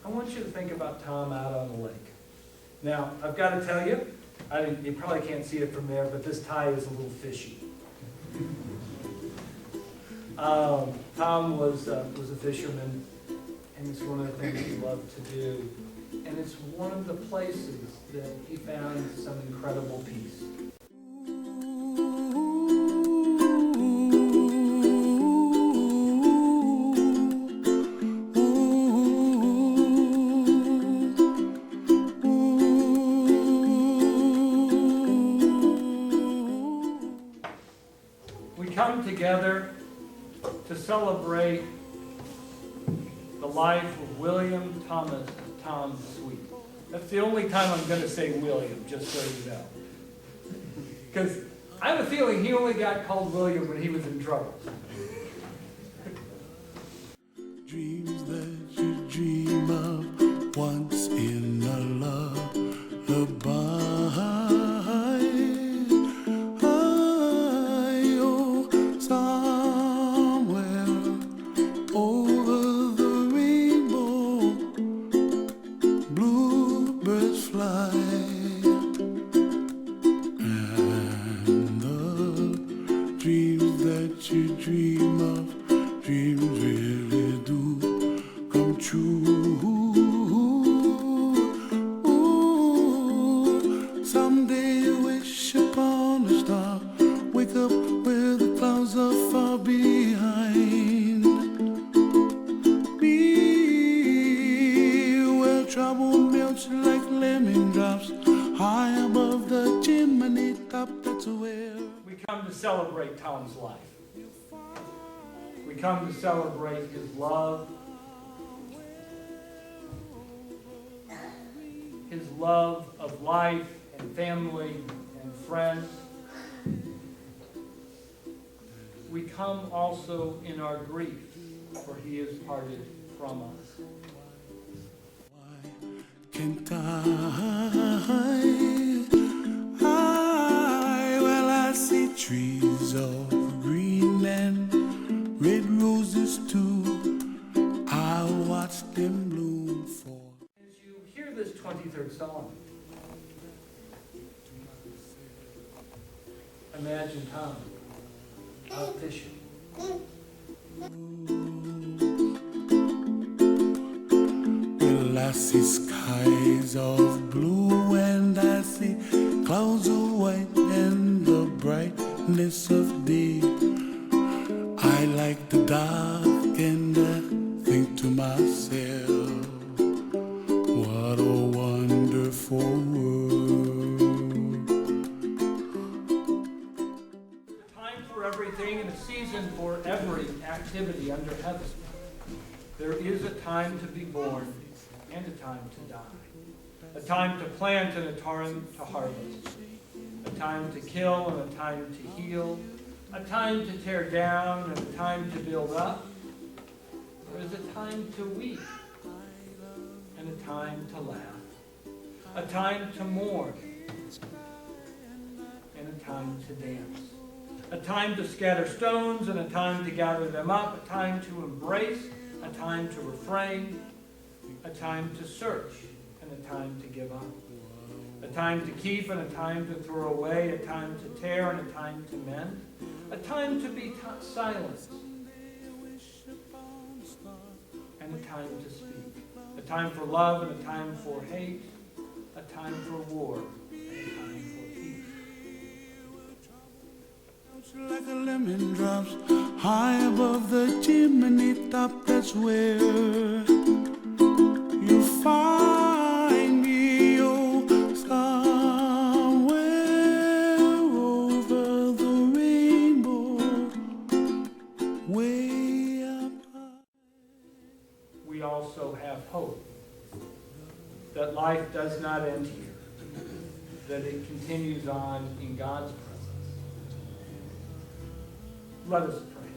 I want you to think about Tom out on the lake. Now, I've got to tell you, you probably can't see it from there, but this tie is a little fishy. Tom was a fisherman, and it's one of the things he loved to do. And it's one of the places that he found some incredible peace. We come together to celebrate the life of William Thomas Tom Sweet. That's the only time I'm going to say William, just so you know. Because I have a feeling he only got called William when he was in trouble. Dreams that you dream of once in a lullaby. Oh, somewhere over the rainbow, bluebirds fly, and the dreams that you dream of, dreams really do come true. Ooh, someday you wish upon a star, wake up where the clouds are far behind. Be where trouble melts like lemon drops, high above the chimney top. That's where We come to celebrate Tom's life. We come to celebrate his love, of life and family and friends. We come also in our grief, for he is parted from us. can't well, I see trees of green and red roses too. I watch them bloom for. As you hear this 23rd Psalm, imagine Tom out fishing. Well, I see skies of blue and I see clouds of white and the brightness of day. I like the dark and I think to myself, what a wonderful world. A time for everything and a season for every activity under heaven. There is a time to be born and a time to die. A time to plant and a time to harvest. A time to kill and a time to heal. A time to tear down and a time to build up. There is a time to weep and a time to laugh. A time to mourn and a time to dance. A time to scatter stones and a time to gather them up. A time to embrace, a time to refrain, a time to search and a time to give up. A time to keep and a time to throw away, a time to tear and a time to mend, a time to be silent, and a time to speak. A time for love and a time for hate, a time for war and a time for peace. Like a lemon drops high above the chimney top, that's where you find me, oh, somewhere over the rainbow, way up high. We also have hope that life does not end here, that it continues on in God's presence. Let us pray.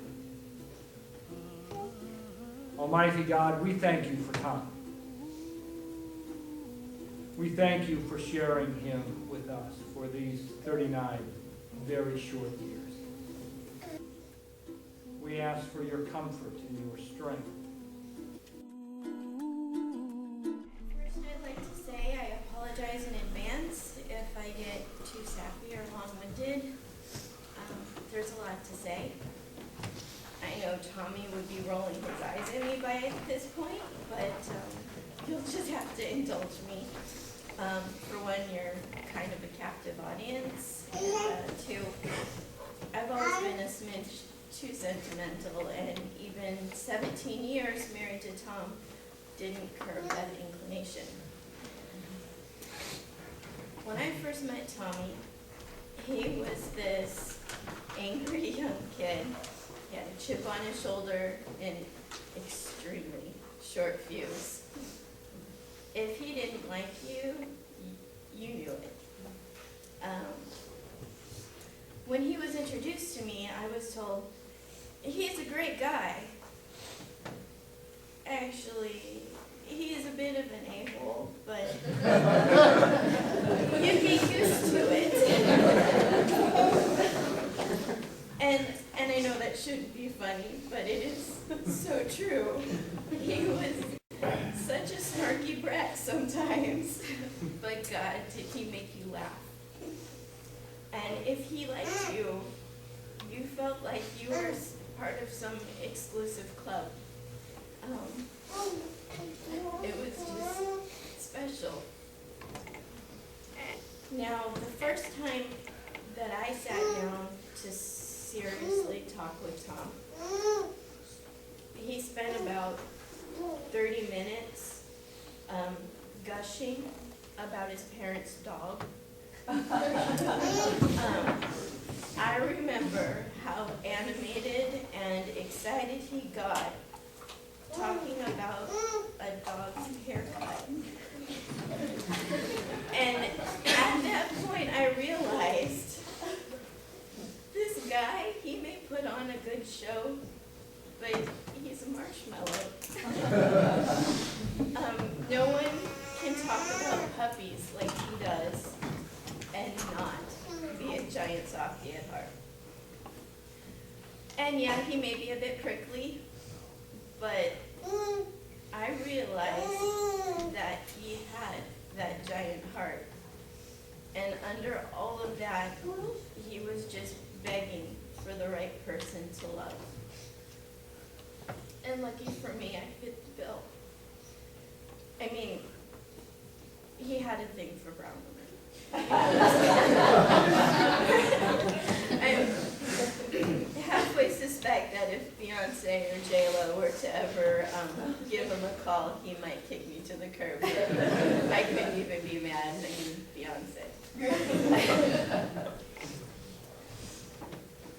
Almighty God, we thank you for Tom. We thank you for sharing him with us for these 39 very short years. We ask for your comfort and your strength. Tommy would be rolling his eyes at me by this point, but you'll just have to indulge me. For one, you're kind of a captive audience, and two, I've always been a smidge too sentimental, and even 17 years married to Tom didn't curb that inclination. When I first met Tommy, he was this angry young kid. He had a chip on his shoulder and extremely short fuse. If he didn't like you, you knew it. When he was introduced to me, I was told, he's a great guy. Actually, he is a bit of an a-hole, but you'd get used to it. And I know that shouldn't be funny, but it is so true. He was such a snarky brat sometimes, but God, did he make you laugh. And if he liked you, you felt like you were part of some exclusive club. It was just special. Now, the first time that I sat down to seriously talk with Tom, he spent about 30 minutes gushing about his parents' dog. I remember how animated and excited he got talking about a dog's haircut. And at that point I realized, this guy, he may put on a good show, but he's a marshmallow. No one can talk about puppies like he does and not be a giant softie at heart. And yeah, he may be a bit prickly, but I realized that he had that giant heart. And under all of that, he was just begging for the right person to love. And lucky for me, I fit the bill. I mean, he had a thing for brown women. I halfway suspect that if Beyonce or J-Lo were to ever give him a call, he might kick me to the curb. I couldn't even be mad. I mean, Beyonce.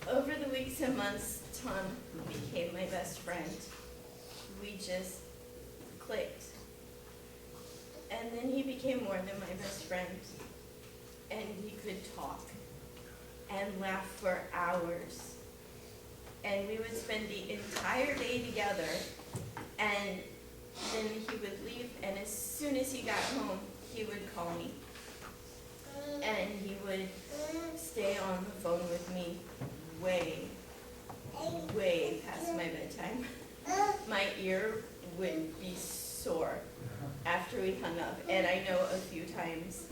Over the weeks and months, Tom became my best friend. We just clicked. And then he became more than my best friend. And we could talk and laugh for hours. And we would spend the entire day together, and then he would leave, and as soon as he got home, he would call me. And he would stay on the phone with me way past my bedtime. My ear would be sore after we hung up, and I know a few times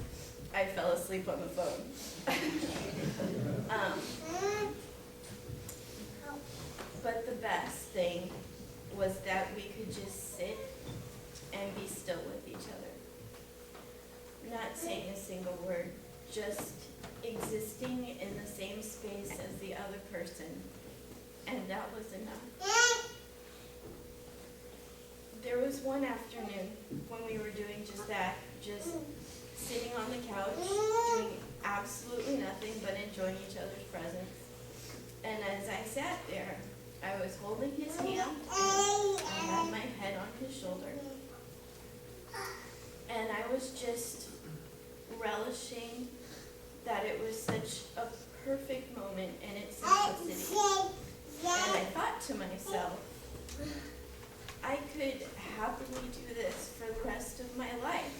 I fell asleep on the phone. But the best thing was that we could just sit and be still with each other. Not saying a single word, just existing in the same space as the other person. And that was enough. There was one afternoon when we were doing just that, just sitting on the couch, doing absolutely nothing but enjoying each other's presence. And as I sat there, I was holding his hand, and I had my head on his shoulder. And I was just relishing that it was such a perfect moment in its simplicity. And I thought to myself, I could happily do this for the rest of my life.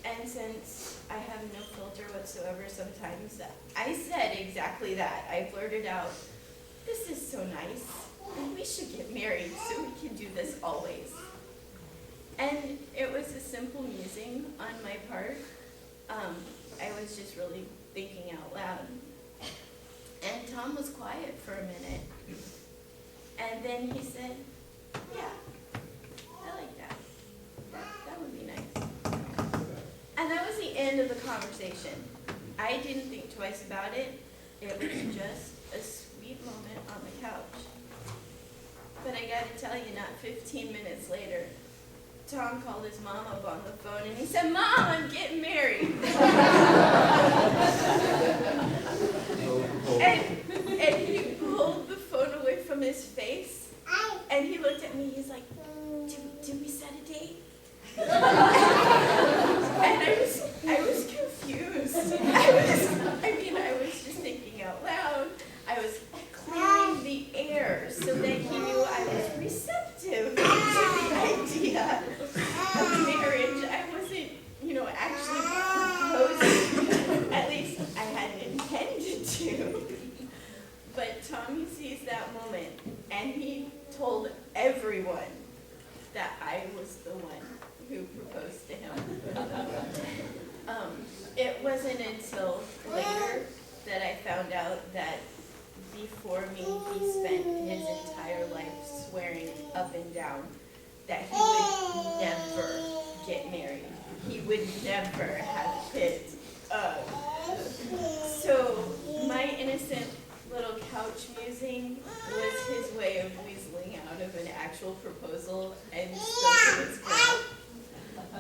And since I have no filter whatsoever sometimes, I said exactly that. I blurted out, "This is so nice, and we should get married so we can do this always." And it was a simple musing on my part. I was just really thinking out loud. And Tom was quiet for a minute. And And then he said, yeah, I like that. That would be nice. And that was the end of the conversation. I didn't think twice about it. It was just a sweet moment on the couch. But I gotta tell you, not 15 minutes later, Tom called his mom up on the phone and he said, Mom, I'm getting married. and he pulled the phone away from his face and he looked at me, he's like, did we set a date? And I was confused. I was just thinking out loud. I was clearing the air so that he knew I was receptive to the idea of marriage. I wasn't, actually proposing. At least I hadn't intended to. But Tommy sees that moment, and he told everyone that I was the one who proposed to him. It wasn't until later that I found out that before me, he spent his entire life swearing up and down that he would never get married. He would never have kids. So my innocent little couch musing was his way of weaseling out of an actual proposal and still to his girl.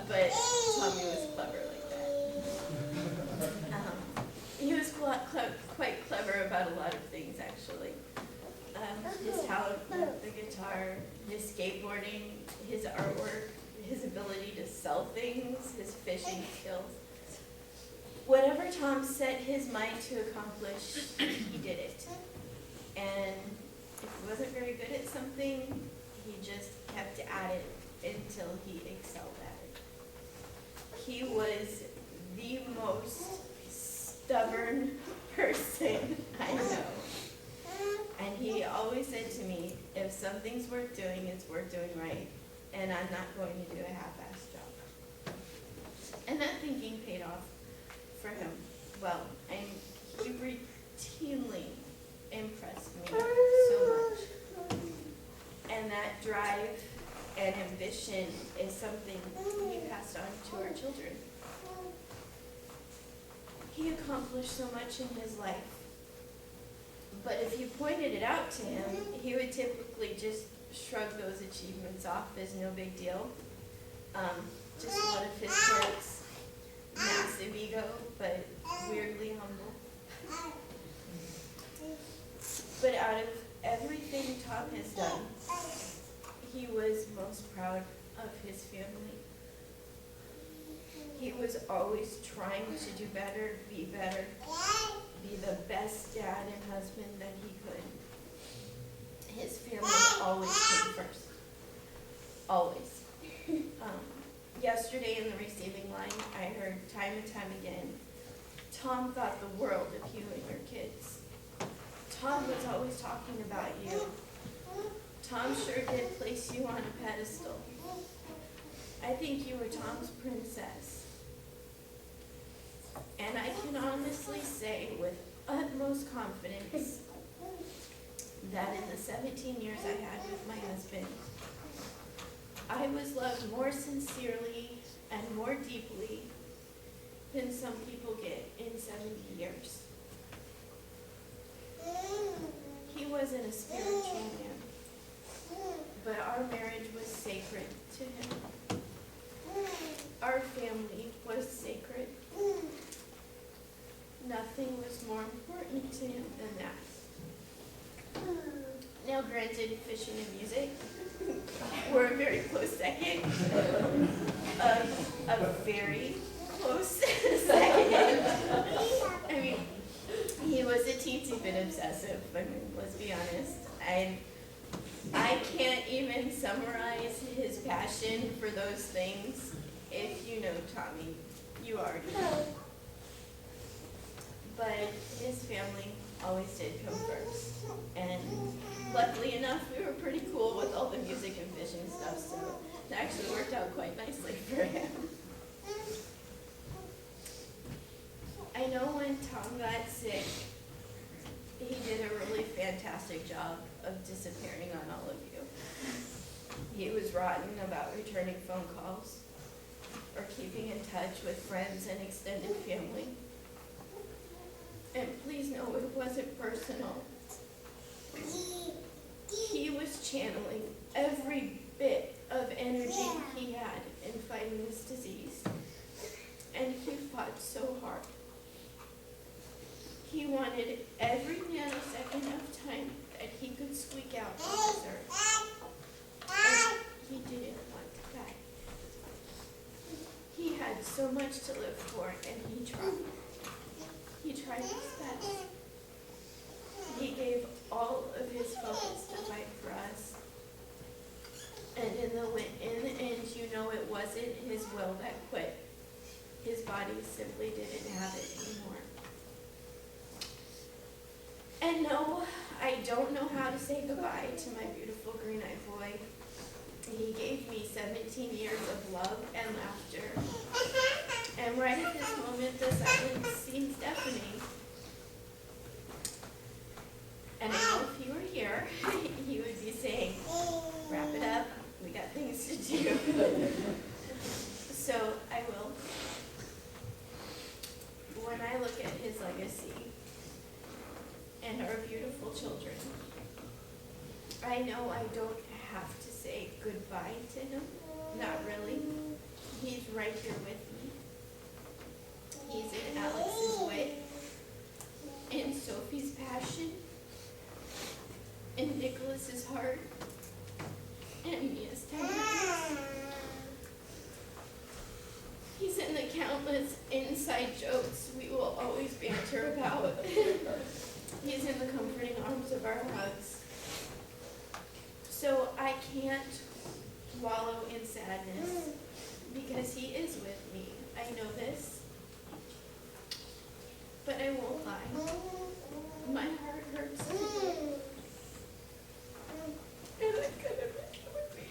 But Tommy was clever like that. He was quite clever about a lot of things, actually. His talent with the guitar, his skateboarding, his artwork, his ability to sell things, his fishing skills. Whatever Tom set his mind to accomplish, he did it. And if he wasn't very good at something, he just kept at it until he excelled at it. He was the most stubborn person I know. And he always said to me, if something's worth doing, it's worth doing right. And I'm not going to do a half-assed job. And that thinking paid off for him well. And he routinely impressed me so much. And that drive and ambition is something we passed on to our children. He accomplished so much in his life. But if you pointed it out to him, he would typically just shrug those achievements off as no big deal. Just one of his quirks, massive ego, but weirdly humble. But out of everything Tom has done, he was most proud of his family. He was always trying to do better, be the best dad and husband that he could. His family always came first. Always. Yesterday in the receiving line, I heard time and time again, Tom thought the world of you and your kids. Tom was always talking about you. Tom sure did place you on a pedestal. I think you were Tom's princess. And I can honestly say with utmost confidence that in the 17 years I had with my husband, I was loved more sincerely and more deeply than some people get in 70 years. He wasn't a spiritual man, but our marriage was sacred to him. Our family was sacred. Nothing was more important to him than that. Now, granted, fishing and music were a very close second. A very close second. I mean, he was a teensy bit obsessive. I mean, let's be honest. I can't even summarize his passion for those things. If you know Tommy, you already know. But his family always did come first. And luckily enough, we were pretty cool with all the music and fishing stuff, so it actually worked out quite nicely for him. I know when Tom got sick, he did a really fantastic job of disappearing on all of you. He was rotten about returning phone calls or keeping in touch with friends and extended family. And please know it wasn't personal. He was channeling every bit of energy he had in fighting this disease. And he fought so hard. He wanted every nanosecond of time that he could squeak out on this earth. And he didn't want to die. He had so much to live for, and he tried. He tried his best. He gave all of his focus to fight for us. And in the end, you know, it wasn't his will that quit. His body simply didn't have it anymore. And no, I don't know how to say goodbye to my beautiful green-eyed boy. He gave me 17 years of love and laughter. And right at this moment, the silence seems deafening. And I know if he were here, he would be saying, wrap it up, we got things to do. So I will. When I look at his legacy and our beautiful children, I know I don't have to say goodbye to him. Not really. He's right here with me. He's in Alex's wit, in Sophie's passion, in Nicholas's heart, and Mia's tenderness. He's in the countless inside jokes we will always banter about. He's in the comforting arms of our hugs. So I can't wallow in sadness because he is with me. I know this. But I won't lie. My heart hurts too. And I couldn't make it with me.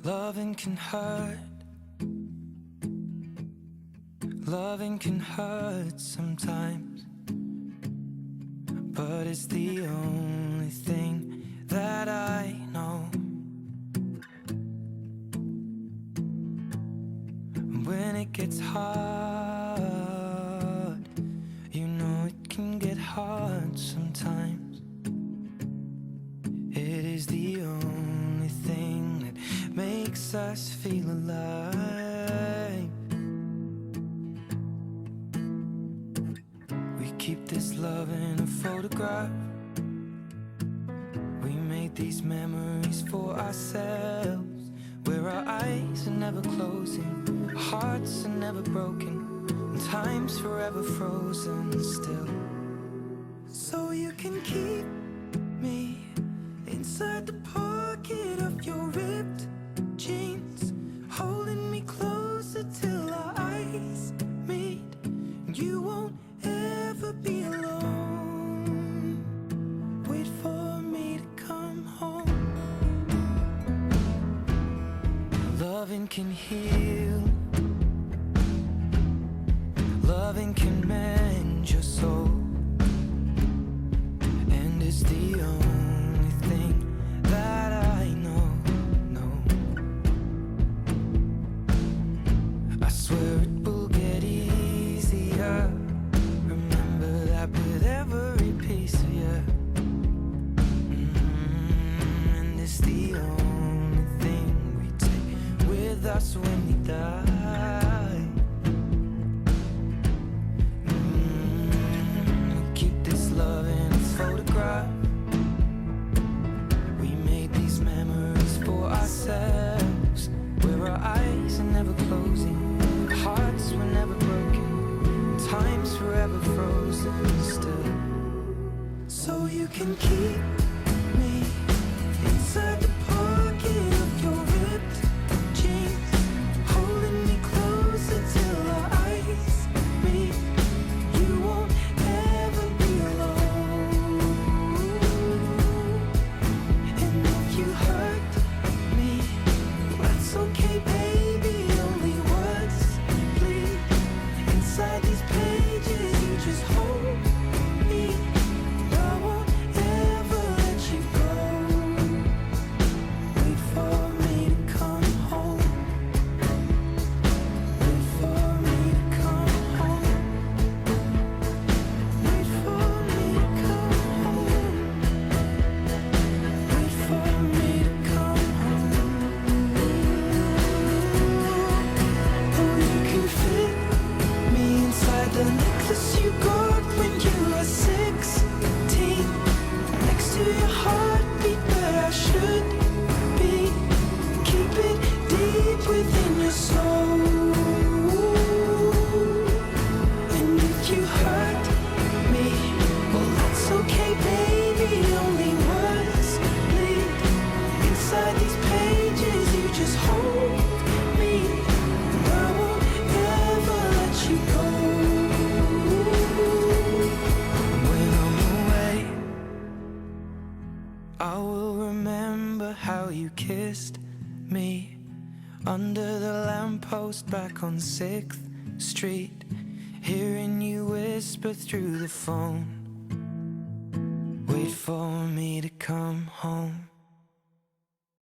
Loving can hurt. Loving can hurt sometimes, but it's the only thing that I know. When it gets hard, you know it can get hard sometimes. It is the only thing that makes us feel alive. We keep this love in a photograph. We made these memories for ourselves, where our eyes are never closing, our hearts are never broken, and time's forever frozen still. So you can keep me inside the pocket of your ripped jeans, holding me closer till our eyes meet. You won't ever be alone. Wait for me to come home. Loving can heal. Loving can mend your soul. And it's the only thing that I know. I swear it will get easier. Remember that with every piece of you. And it's the only thing we take with us when we die. We'll keep this love in a photograph. We made these memories for ourselves, where our eyes are never closing, our hearts were never broken, and time's forever frozen still. So you can keep me inside the pocket of your ripped jeans, holding me closer till our eyes meet. You won't under the lamppost back on 6th Street, hearing you whisper through the phone, wait for me to come home.